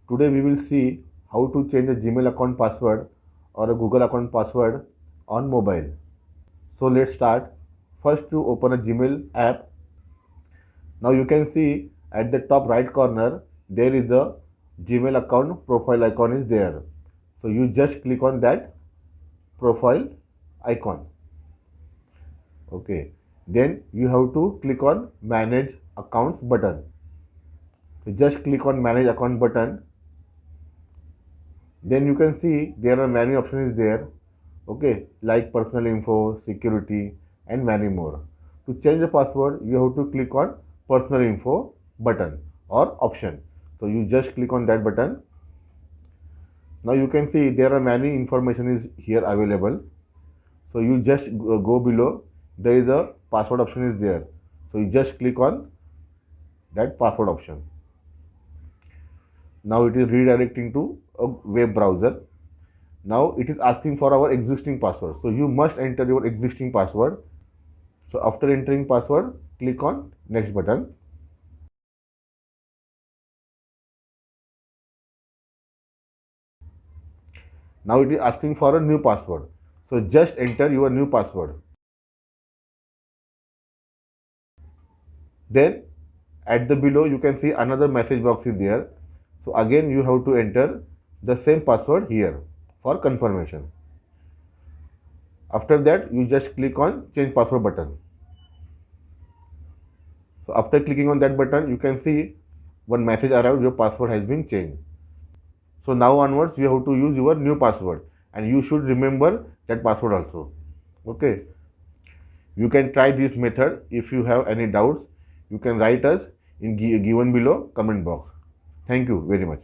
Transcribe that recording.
Today we will see how to change a Gmail account password or a Google account password on mobile. So let's start. First, to open a Gmail app. Now you can see at the top right corner there is a Gmail account profile icon is there. So you just click on that profile icon. Okay. Then you have to click on manage accounts button. So just click on manage account button. Then you can see there are many options there. Okay, like personal info, security and many more. To change the password, you have to click on personal info button or option. So you just click on that button. Now you can see there are many information is here available. So you just go below, there is a password option is there. So you just click on that password option. Now it is redirecting to a web browser. Now it is asking for our existing password. So you must enter your existing password. So after entering password, click on next button. Now it is asking for a new password. So just enter your new password. Then at the below you can see another message box is there. So again you have to enter the same password here for confirmation. After that you just click on change password button. So after clicking on that button you can see one message arrived, your password has been changed. So now onwards you have to use your new password and you should remember that password also. Okay. You can try this method. If you have any doubts, you can write us in given below comment box. Thank you very much.